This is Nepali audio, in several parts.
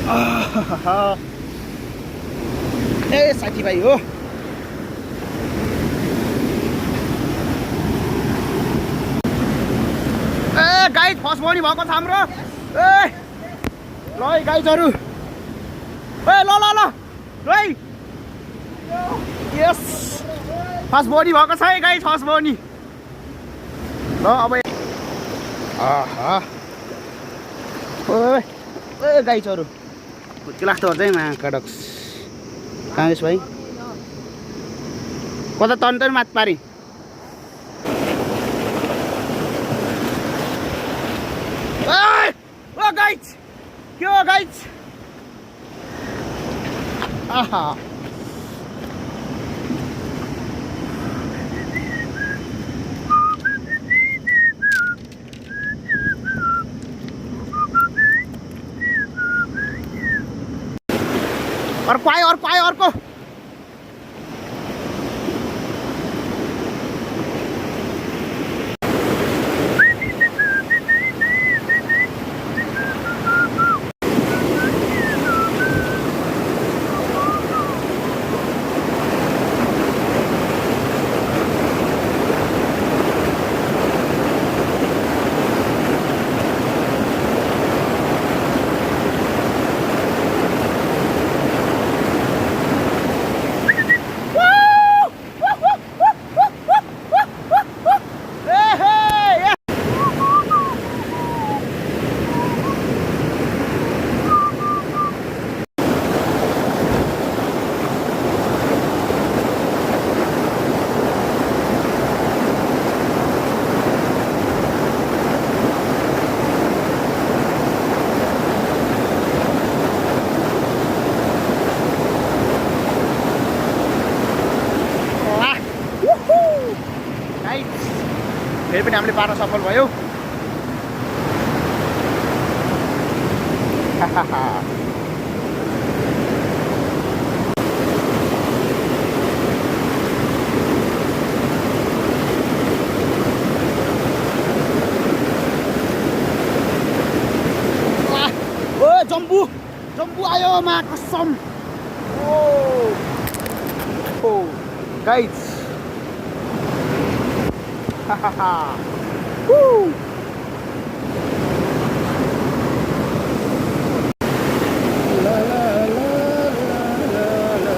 ए साथीभाइ हो ए गाइड फर्स्ट बनी भएको छ हाम्रो ए ल है गाइजहरु ए ल ल ल ल यस फर्स्ट बनी भएको छ है गाइज फर्स्ट बनी ल अब आहा ओए ए गाइजहरु के लाग्छ अझै माकडक्स काङ्ग्रेस भाइ कता तन मात पारी ओ गाइज के हो गाइज आहा अर्को आयो अर्को आयो अर्को फेरि पनि हामीले पार्न सफल भयो ओ जम्बु जम्बु आयो मा कसम ओ guys Woo! La la la la la la.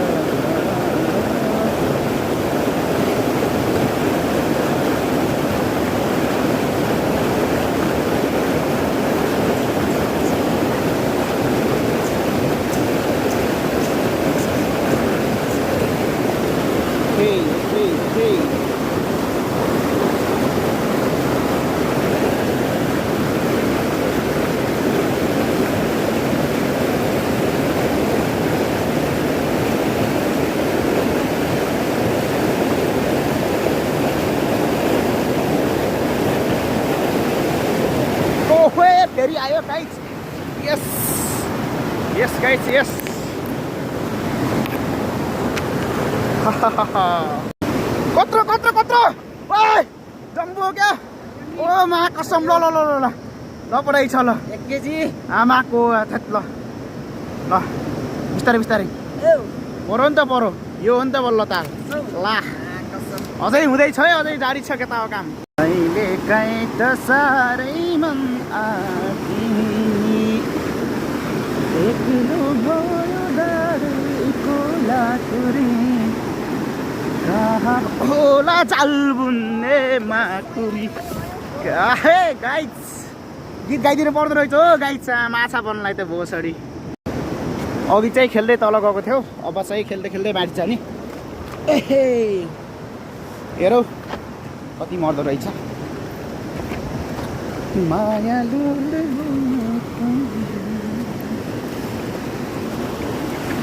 Hey, hey, hey. फेरि आयो गाइज यस यस गाइज यस कत्रो कत्रो कत्रो ओए जम्बु हो क्या ओ मा कसम ल ल ल ल ल पढाइ छ ल 1 केजी आमाको थत ल ल बिस्तारै बिस्तारै परो नि त परो यो हो नि त बल्ल ताल ला अझै हुँदैछ है अझै जारी छ केटाको काम अहिले काहीँ त साह्रै मन एक्लो भयो दारीको लाकुरी कहाँ होला चाल बुन्ने माकुरी हे गाइज गीत गाइदिनु पर्दो रहेछ हो गाइज माछा बन्नलाई त भोसडी अघि चाहिँ खेल्दै तल गएको थियो अब चाहिँ खेल्दै खेल्दै बाँडी छ नि एहे हेरौ कति मर्दो रहेछ मायालु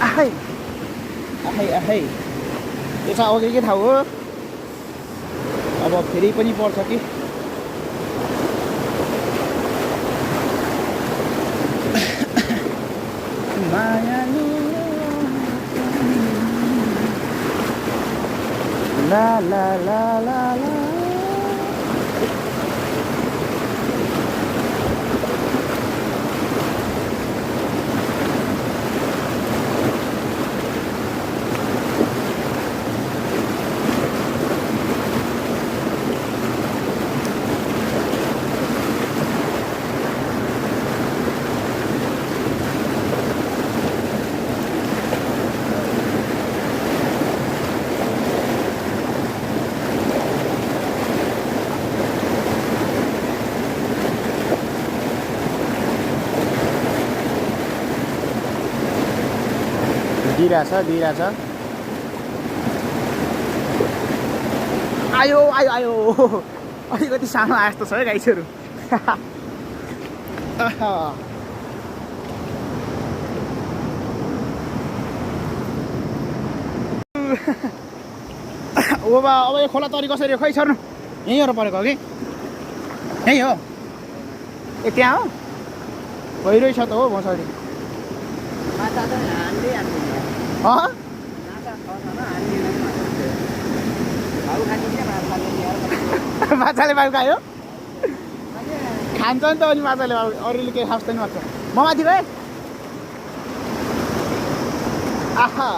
आहै आहै आहै यो चाहिँ अघिकै ठाउँ हो अब फेरि पनि पर्छ कि मायालु ला ला ला ला ला दिइरहेछ आयो आयो आयो अलिकति सानो आए जस्तो छ है गाइसहरू अब यो खोला तरी कसरी खै सर्नु यहीँ हो परेको कि यहीँ हो ए त्यहाँ हो गइरहेछ त हो मसरी माछाले भाउ खायो खान्छ नि त अनि माछाले भाउ अरूले केही खान्छ नि मात्र म माथि गएँ आहा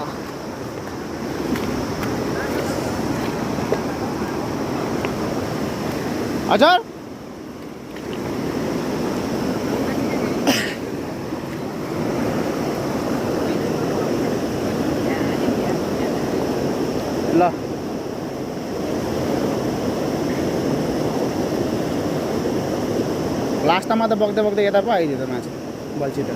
हजुर ल लास्टमा त बग्दै बग्दै यता पो आइदियो त माछा बल्छी त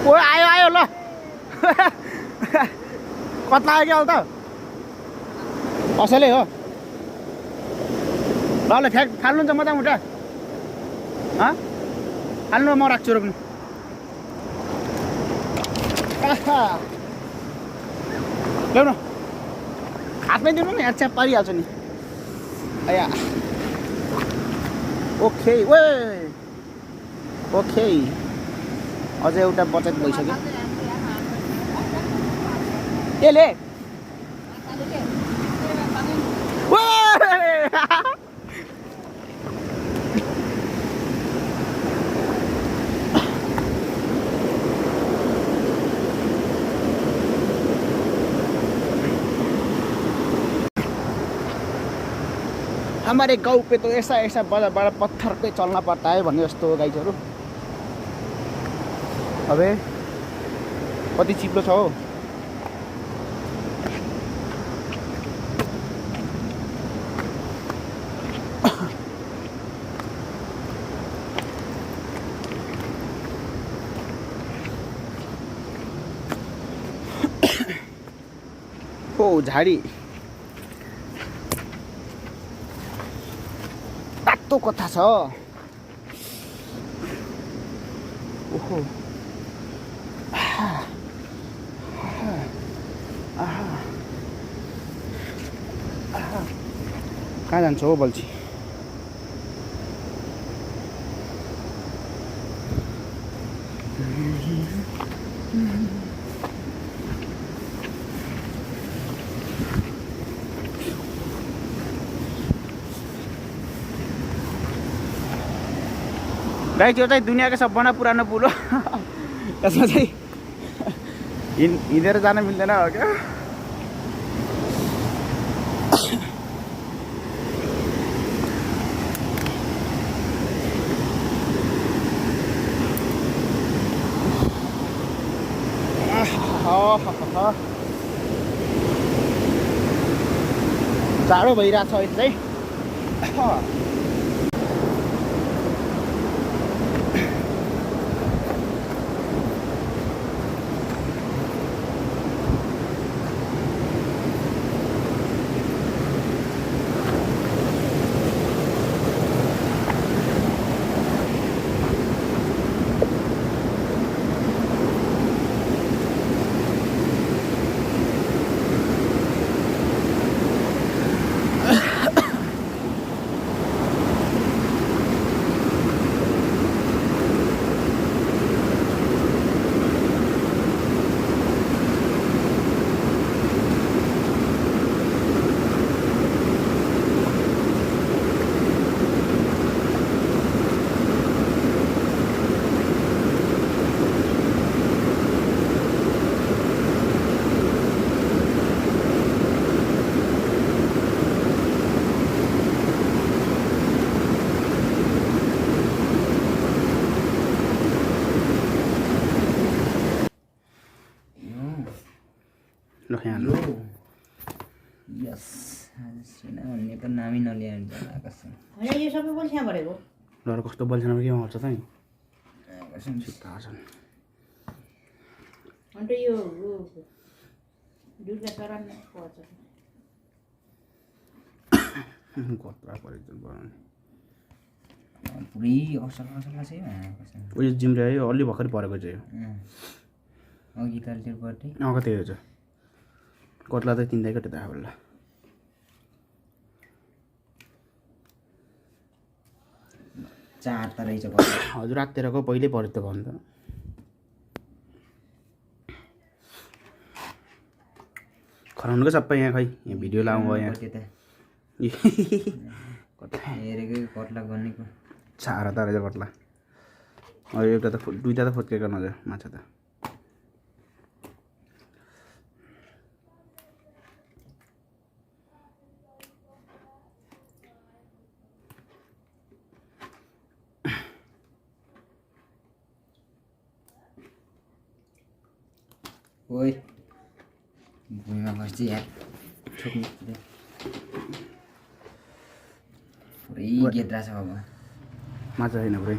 ओ आयो आयो ल कत्ला आयो क्या त असलै हो ल ल फाल्नुहुन्छ मोटामोटा फाल्नु म राख्छु रोक्नु ल्याउनु हातमै दिनु नि यार च्याप पारिहाल्छ नि आया ओके ओ ओके अझै एउटा बचत भइसक्यो यसले हमारे गाउँ पे तो ऐसा ऐसा बड़ा बड़ा पत्थर पे चलना पड़ता है भन्ने जस्तो हो गाइजहरू अबे कति चिप्लो छ हो ओ झाडी तातो कथा छ ओहो कहाँ जान्छ हो बल्छी गाइस यो चाहिँ दुनियाँको सबभन्दा पुरानो पुल हो यसमा चाहिँ हिँडेर जान मिल्दैन हो क्या जाडो भइरहेछ अहिले चाहिँ यहाँ यस सेना भन्ने त नामै नलिया हुन्छ आकाश हैन यो सबै बोल यहाँ भरेको डर कस्तो बल्छन् के आउँछ त नि आकाश छिट्टा छन् अन्त यो दुर्गा शरण पर्छ कत्रा परेको बनाउने पुरै असल असल छ यो आकाश उयो जिम रह्यो अलि भर्खर परेको चाहिँ अघि त त्यो बर्थडे त्यही छ कत्ला त किन्दै कति त होला चार त रहेछ हजुर राततिरको पहिल्यै पऱ्यो त भन्नु त खराउनुको सबै यहाँ खै यहाँ भिडियो लाउनु भयो यहाँ कत्ला हेरेकै कत्ला गर्नेको छारा त रहेछ कत्ला एउटा त दुईवटा त फुत्केको नजर माछा त ओइ भुइँमा बस्छ यार ठोक्नु पुरै गेद्रा छ अब माछा छैन पुरै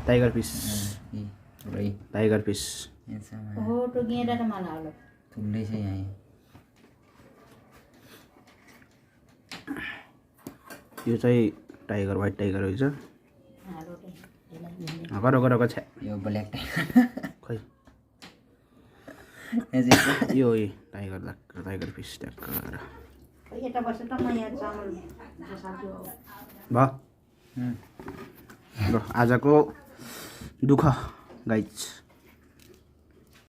टाइगर फिस पुरै टाइगर फिस हो तो गेडा त माला होला थुल्लै छ यहाँ यो चाहिँ टाइगर व्हाइट टाइगर रहेछ हारो त गरको छ्या यो ब्ल्याक टाइगर खै यो टाइगर फिस ट्याक्कर यता बस्छ त म यहाँ चामल बसाल्छु भयो ल आजको दुःख गाइज